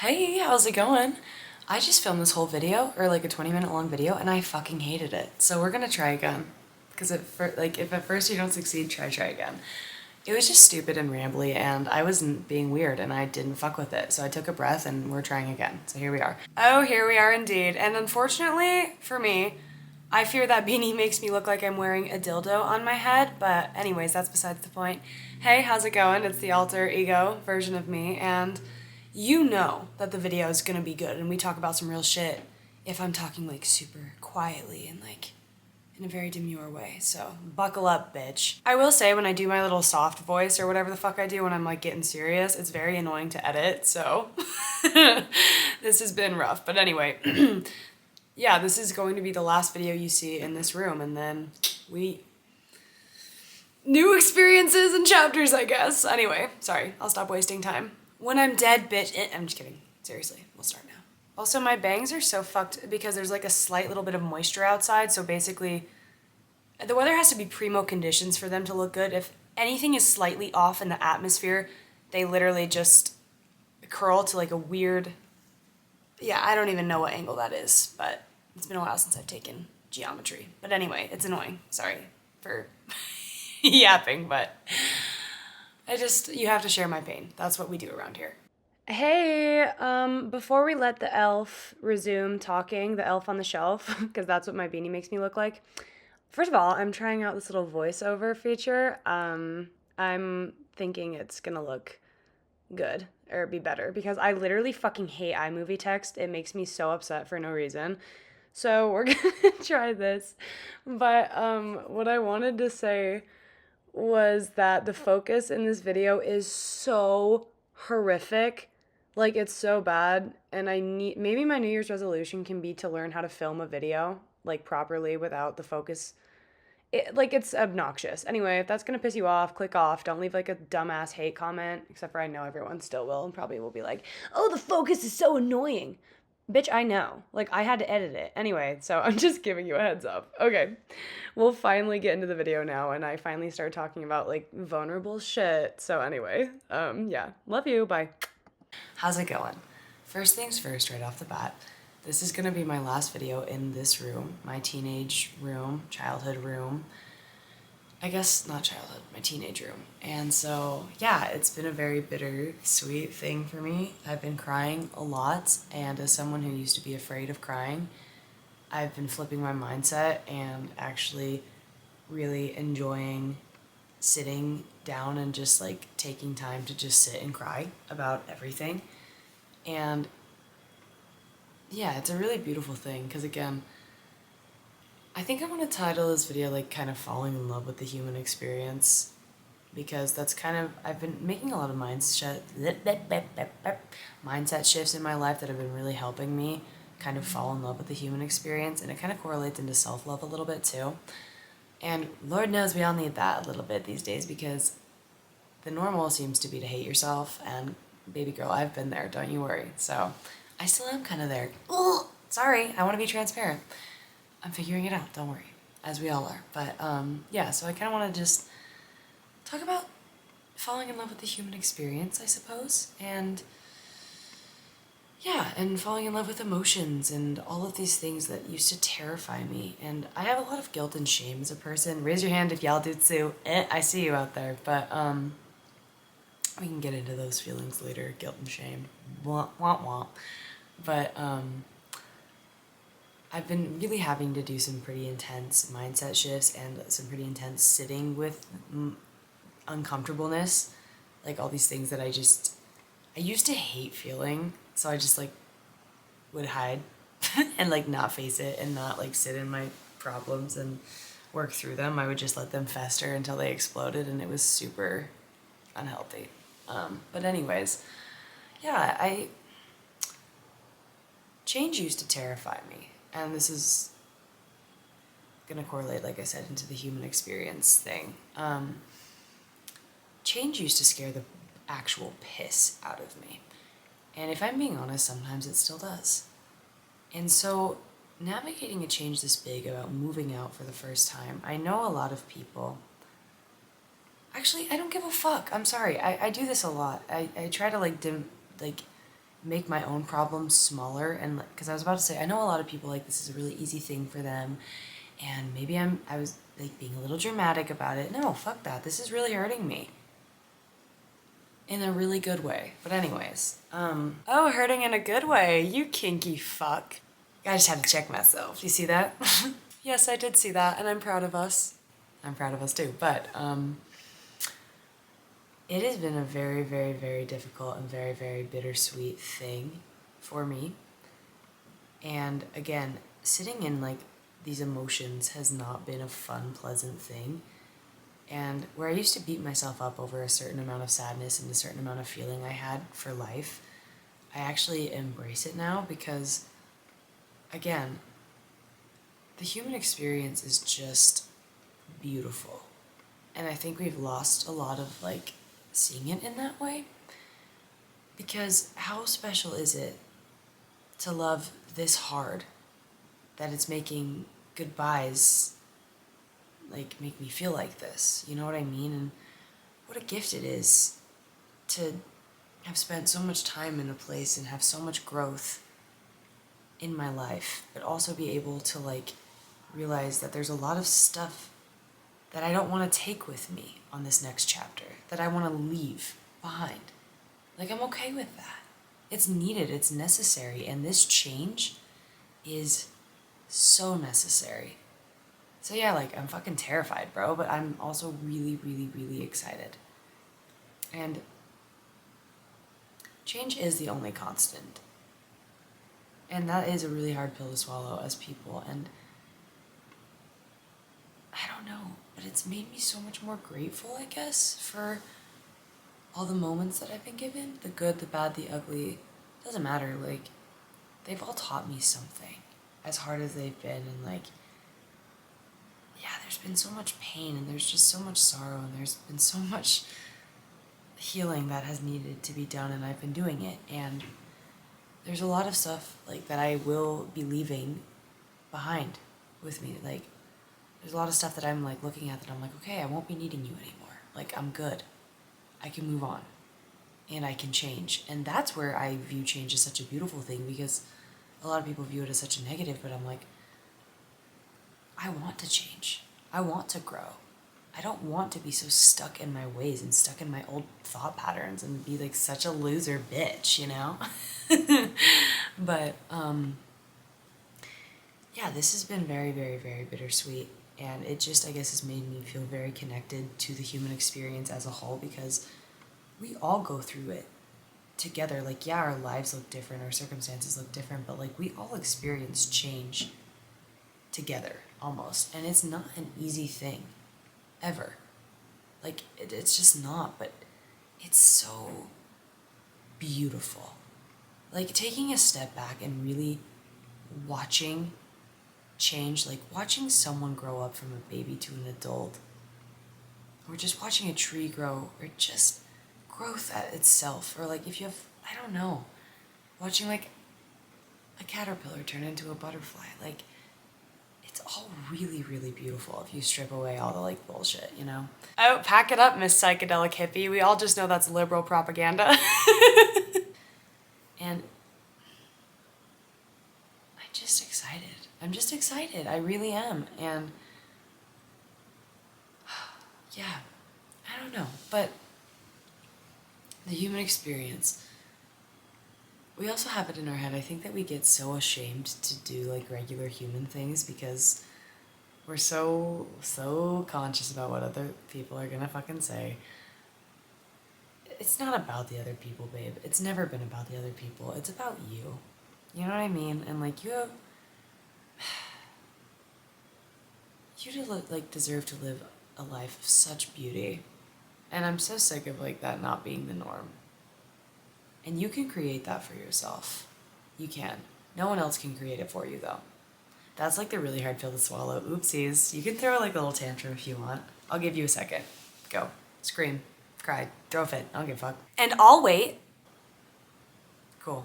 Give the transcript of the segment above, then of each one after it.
Hey, how's it going? I just filmed this whole video, or like a 20-minute long video, and I fucking hated it. So we're gonna try again. Because if at first you don't succeed, try again. It was just stupid and rambly, and I wasn't being weird, and I didn't fuck with it. So I took a breath, and we're trying again. So here we are. Oh, here we are indeed. And unfortunately, for me, I fear that beanie makes me look like I'm wearing a dildo on my head, but anyways, that's besides the point. Hey, how's it going? It's the alter ego version of me, and you know that the video is gonna be good and we talk about some real shit if I'm talking like super quietly and like in a very demure way. So buckle up, bitch. I will say when I do my little soft voice or whatever the fuck I do when I'm like getting serious, it's very annoying to edit, so this has been rough. But anyway, yeah, this is going to be the last video you see in this room, and then new experiences and chapters, I guess. Anyway, sorry, I'll stop wasting time. When I'm dead, bitch. I'm just kidding. Seriously, we'll start now. Also, my bangs are so fucked because there's like a slight little bit of moisture outside, so basically, the weather has to be primo conditions for them to look good. If anything is slightly off in the atmosphere, they literally just curl to like a weird, yeah, I don't even know what angle that is, but it's been a while since I've taken geometry. But anyway, it's annoying. Sorry for yapping, but you have to share my pain. That's what we do around here. Hey, before we let the elf resume talking, the elf on the shelf, because that's what my beanie makes me look like. First of all, I'm trying out this little voiceover feature. I'm thinking it's gonna look good or be better because I literally fucking hate iMovie text. It makes me so upset for no reason. So we're gonna try this. But what I wanted to say was that the focus in this video is so horrific. Like, it's so bad. And maybe my New Year's resolution can be to learn how to film a video, like, properly without the focus. It's obnoxious. Anyway, if that's gonna piss you off, click off. Don't leave, like, a dumbass hate comment, except for I know everyone still will and probably will be like, oh, the focus is so annoying. Bitch, I know. Like, I had to edit it. Anyway, so I'm just giving you a heads up. Okay. We'll finally get into the video now, and I finally start talking about, like, vulnerable shit. So anyway, yeah. Love you. Bye. How's it going? First things first, right off the bat, this is gonna be my last video in this room, my teenage room, childhood room. I guess not childhood, my teenage room. And so, yeah, it's been a very bittersweet thing for me. I've been crying a lot, and as someone who used to be afraid of crying, I've been flipping my mindset and actually really enjoying sitting down and just like taking time to just sit and cry about everything. And yeah, it's a really beautiful thing because again, I think I want to title this video like kind of falling in love with the human experience because that's kind of, I've been making a lot of mindset shifts in my life that have been really helping me kind of fall in love with the human experience, and it kind of correlates into self-love a little bit too. And Lord knows we all need that a little bit these days because the normal seems to be to hate yourself, and baby girl, I've been there, don't you worry. So I still am kind of there. Ugh, sorry, I want to be transparent. I'm figuring it out, don't worry, as we all are. But yeah, so I kind of want to just talk about falling in love with the human experience, I suppose, and yeah, and falling in love with emotions and all of these things that used to terrify me. And I have a lot of guilt and shame as a person. Raise your hand if y'all do too. I see you out there, but we can get into those feelings later, guilt and shame. Wah, wah, wah. But I've been really having to do some pretty intense mindset shifts and some pretty intense sitting with uncomfortableness, like all these things that I used to hate feeling, so I just like would hide and like not face it and not like sit in my problems and work through them. I would just let them fester until they exploded, and it was super unhealthy. But anyways, yeah, change used to terrify me, and this is gonna correlate, like I said, into the human experience thing. Change used to scare the actual piss out of me. And if I'm being honest, sometimes it still does. And so navigating a change this big about moving out for the first time, I know a lot of people, actually, I don't give a fuck. I'm sorry. I do this a lot. I try to like make my own problems smaller. And because I was about to say, I know a lot of people like this is a really easy thing for them, and maybe I was like being a little dramatic about it. No, fuck that. This is really hurting me in a really good way. But anyways, oh, hurting in a good way, you kinky fuck. I just had to check myself. You see that? Yes, I did see that, and I'm proud of us. I'm proud of us too, but it has been a very, very, very difficult and very, very bittersweet thing for me. And again, sitting in like these emotions has not been a fun, pleasant thing. And where I used to beat myself up over a certain amount of sadness and a certain amount of feeling I had for life, I actually embrace it now because, again, the human experience is just beautiful. And I think we've lost a lot of like seeing it in that way, because how special is it to love this hard that it's making goodbyes like make me feel like this, you know what I mean? And what a gift it is to have spent so much time in a place and have so much growth in my life, but also be able to like realize that there's a lot of stuff that I don't want to take with me on this next chapter, that I want to leave behind. Like, I'm okay with that. It's needed, it's necessary, and this change is so necessary. So yeah, like, I'm fucking terrified, bro, but I'm also really, really, really excited. And change is the only constant. And that is a really hard pill to swallow as people, and I don't know, but it's made me so much more grateful, I guess, for all the moments that I've been given. The good, the bad, the ugly. Doesn't matter, like, they've all taught me something, as hard as they've been, and like, yeah, there's been so much pain, and there's just so much sorrow, and there's been so much healing that has needed to be done, and I've been doing it, and there's a lot of stuff, like, that I will be leaving behind with me, like, there's a lot of stuff that I'm, like, looking at that I'm like, okay, I won't be needing you anymore, like, I'm good, I can move on, and I can change, and that's where I view change as such a beautiful thing, because a lot of people view it as such a negative, but I'm like, I want to change. I want to grow. I don't want to be so stuck in my ways and stuck in my old thought patterns and be like such a loser bitch, you know? But, yeah, this has been very, very, very bittersweet. And it just, I guess, has made me feel very connected to the human experience as a whole, because we all go through it together. Like, yeah, our lives look different, our circumstances look different, but like we all experience change together almost, and it's not an easy thing ever, like it's just not, but it's so beautiful, like taking a step back and really watching change, like watching someone grow up from a baby to an adult, or just watching a tree grow, or just growth at itself, or like if you have, I don't know, watching like a caterpillar turn into a butterfly, like it's all really, really beautiful if you strip away all the like bullshit, you know? Oh, pack it up, Miss Psychedelic Hippie. We all just know that's liberal propaganda. And I'm just excited. I'm just excited. I really am. And yeah, I don't know. But the human experience, we also have it in our head. I think that we get so ashamed to do like regular human things because we're so conscious about what other people are gonna fucking say. It's not about the other people, babe. It's never been about the other people. It's about you. You know what I mean? And like you have, like deserve to live a life of such beauty. And I'm so sick of like that not being the norm. And you can create that for yourself. You can. No one else can create it for you, though. That's like the really hard pill to swallow. Oopsies. You can throw like a little tantrum if you want. I'll give you a second. Go. Scream. Cry. Throw a fit. I don't give a fuck. And I'll wait. Cool.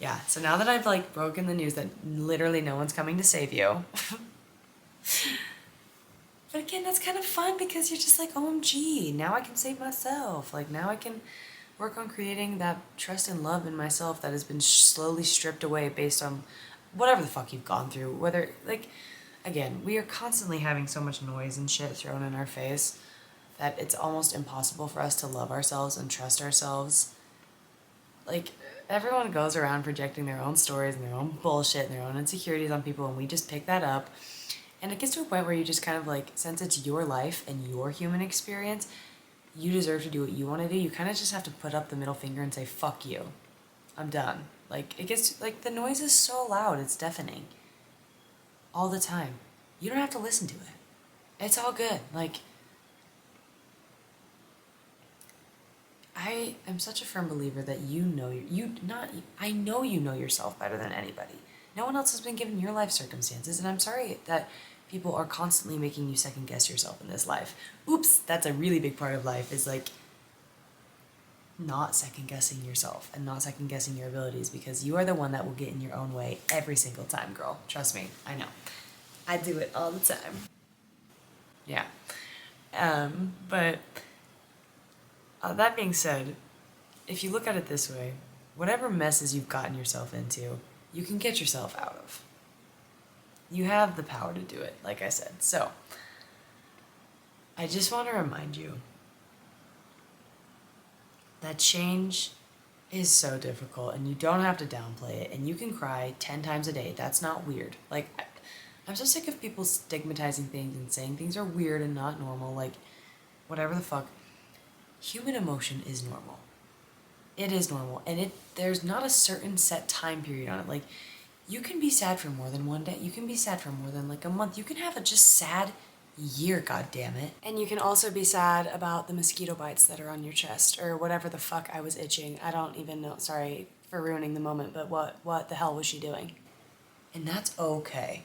Yeah, so now that I've like broken the news that literally no one's coming to save you. But again, that's kind of fun because you're just like, OMG, now I can save myself. Like now I can work on creating that trust and love in myself that has been slowly stripped away based on whatever the fuck you've gone through. Whether, like, again, we are constantly having so much noise and shit thrown in our face that it's almost impossible for us to love ourselves and trust ourselves. Like, everyone goes around projecting their own stories and their own bullshit and their own insecurities on people, and we just pick that up. And it gets to a point where you just kind of like, since it's your life and your human experience, you deserve to do what you want to do. You kind of just have to put up the middle finger and say, fuck you. I'm done. Like, it gets, like, the noise is so loud, it's deafening. All the time. You don't have to listen to it. It's all good. Like, I am such a firm believer that I know you know yourself better than anybody. No one else has been given your life circumstances, and I'm sorry that people are constantly making you second guess yourself in this life. Oops, that's a really big part of life, is like not second guessing yourself and not second guessing your abilities, because you are the one that will get in your own way every single time, girl. Trust me, I know. I do it all the time. Yeah. But that being said, if you look at it this way, whatever messes you've gotten yourself into, you can get yourself out of. You have the power to do it, like I said. So, I just want to remind you that change is so difficult, and you don't have to downplay it, and you can cry 10 times a day. That's not weird. Like, I'm so sick of people stigmatizing things and saying things are weird and not normal, like, whatever the fuck. Human emotion is normal. It is normal, and there's not a certain set time period on it. Like, you can be sad for more than one day. You can be sad for more than like a month. You can have a just sad year, goddammit. And you can also be sad about the mosquito bites that are on your chest, or whatever the fuck I was itching. I don't even know. Sorry for ruining the moment, but what the hell was she doing? And that's okay.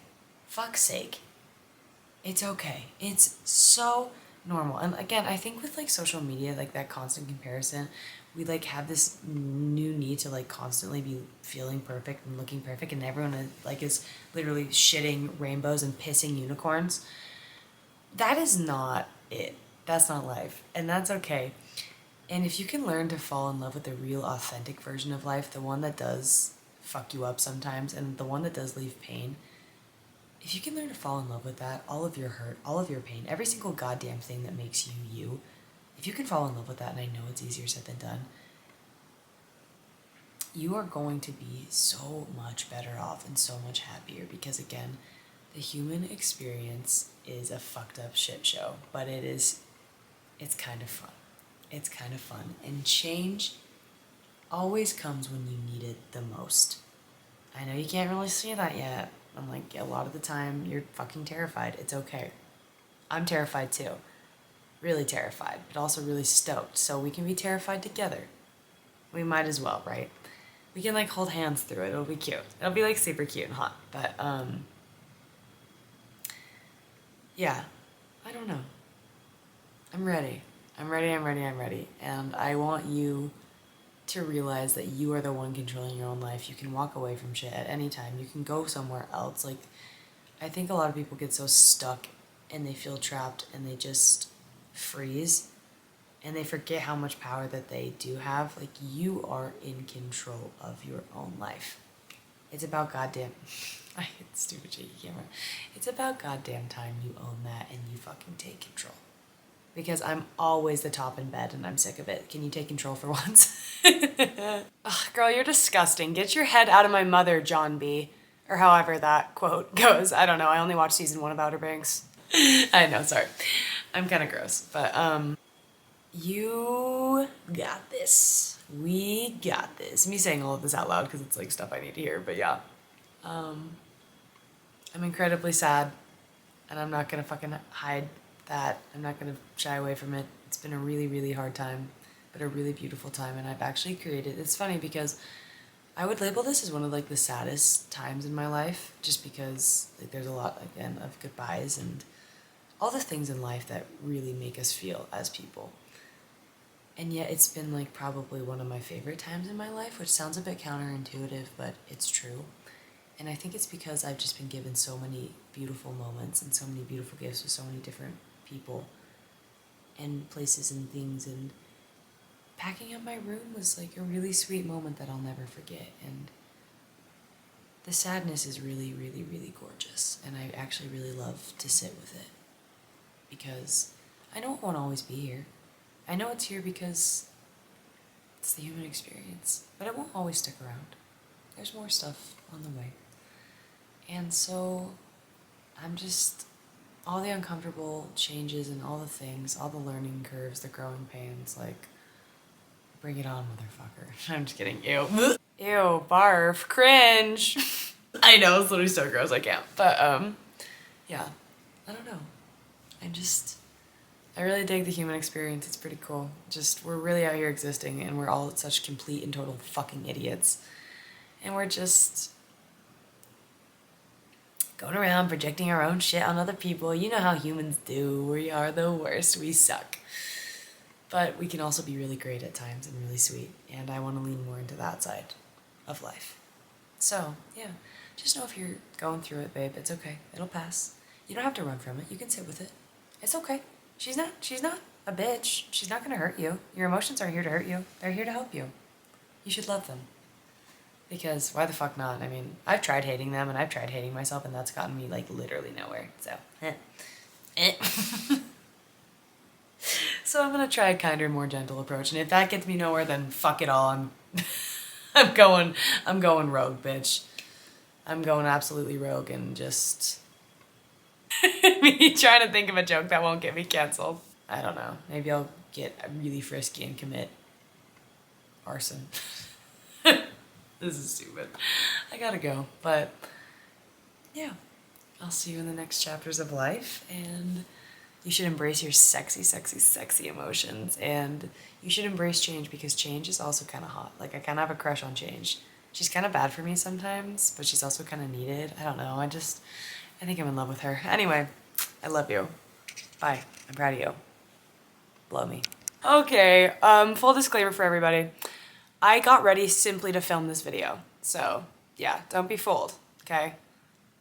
Fuck's sake. It's okay. It's so normal. And again, I think with like social media, like that constant comparison, we like have this new need to like constantly be feeling perfect and looking perfect, and everyone is literally shitting rainbows and pissing unicorns. That is not it. That's not life, and that's okay. And if you can learn to fall in love with the real authentic version of life, the one that does fuck you up sometimes and the one that does leave pain, if you can learn to fall in love with that, all of your hurt, all of your pain, every single goddamn thing that makes you you, if you can fall in love with that, and I know it's easier said than done, you are going to be so much better off and so much happier, because again, the human experience is a fucked up shit show, but it's kind of fun. It's kind of fun. And change always comes when you need it the most. I know you can't really see that yet. I'm like, a lot of the time you're fucking terrified. It's okay. I'm terrified too. Really terrified, but also really stoked. So we can be terrified together. We might as well, right? We can like hold hands through it. It'll be cute. It'll be like super cute and hot. But yeah, I don't know. I'm ready. I'm ready. And I want you to realize that you are the one controlling your own life. You can walk away from shit at any time. You can go somewhere else. Like, I think a lot of people get so stuck and they feel trapped and they just freeze and they forget how much power that they do have. Like, you are in control of your own life. It's about goddamn... I hate the stupid shaky camera. It's about goddamn time you own that and you fucking take control. Because I'm always the top in bed and I'm sick of it. Can you take control for once? Ugh, girl, you're disgusting. Get your head out of my mother, John B. Or however that quote goes. I don't know. I only watched season 1 of Outer Banks. I know, sorry. I'm kind of gross. But, you got this. We got this. Me saying all of this out loud because it's like stuff I need to hear. But yeah. I'm incredibly sad. And I'm not going to fucking hide that. I'm not going to shy away from it. It's been a really, really hard time, but a really beautiful time. And I've actually created, it's funny because I would label this as one of like the saddest times in my life, just because like there's a lot, again, of goodbyes and all the things in life that really make us feel as people. And yet it's been like probably one of my favorite times in my life, which sounds a bit counterintuitive, but it's true. And I think it's because I've just been given so many beautiful moments and so many beautiful gifts with so many different people and places and things and packing up my room was like a really sweet moment that I'll never forget, and the sadness is really, really, really gorgeous, and I actually really love to sit with it, because I know it won't always be here. I know it's here because it's the human experience, but it won't always stick around. There's more stuff on the way. And so I'm just, all the uncomfortable changes and all the things, all the learning curves, the growing pains, like, bring it on, motherfucker. I'm just kidding. Ew. Ew, barf, cringe. I know, it's literally so gross, I can't. But, yeah, I don't know. I really dig the human experience. It's pretty cool. Just, we're really out here existing, and we're all such complete and total fucking idiots. And we're just going around projecting our own shit on other people. You know how humans do. We are the worst. We suck. But we can also be really great at times and really sweet. And I want to lean more into that side of life. So, yeah. Just know if you're going through it, babe, it's okay. It'll pass. You don't have to run from it. You can sit with it. It's okay. She's not a bitch. She's not gonna hurt you. Your emotions aren't here to hurt you. They're here to help you. You should love them. Because why the fuck not? I mean, I've tried hating them and I've tried hating myself, and that's gotten me like literally nowhere. So, So I'm gonna try a kinder, more gentle approach, and if that gets me nowhere, then fuck it all. I'm going rogue, bitch. I'm going absolutely rogue and just me trying to think of a joke that won't get me canceled. I don't know. Maybe I'll get really frisky and commit arson. This is stupid. I gotta go. But yeah, I'll see you in the next chapters of life, and you should embrace your sexy, sexy, sexy emotions, and you should embrace change, because change is also kind of hot. Like, I kind of have a crush on change. She's kind of bad for me sometimes, but she's also kind of needed. I don't know. I think I'm in love with her. Anyway, I love you. Bye. I'm proud of you. Blow me. Okay, full disclaimer for everybody. I got ready simply to film this video. So, yeah, don't be fooled, okay?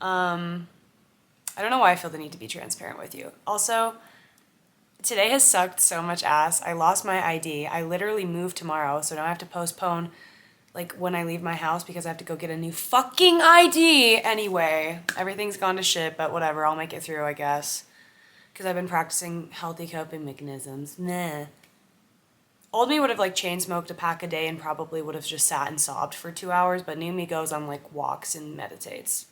I don't know why I feel the need to be transparent with you. Also, today has sucked so much ass. I lost my ID. I literally moved tomorrow, so now I have to postpone like when I leave my house because I have to go get a new fucking ID. Anyway, everything's gone to shit, but whatever, I'll make it through, I guess. Because I've been practicing healthy coping mechanisms. Nah. Old me would have like chain smoked a pack a day and probably would have just sat and sobbed for 2 hours, but new me goes on like walks and meditates.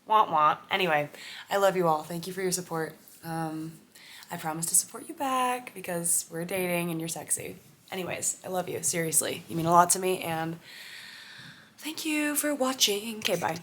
Want want. Anyway, I love you all. Thank you for your support. I promise to support you back because we're dating and you're sexy. Anyways, I love you. Seriously. You mean a lot to me, and thank you for watching. Okay, bye.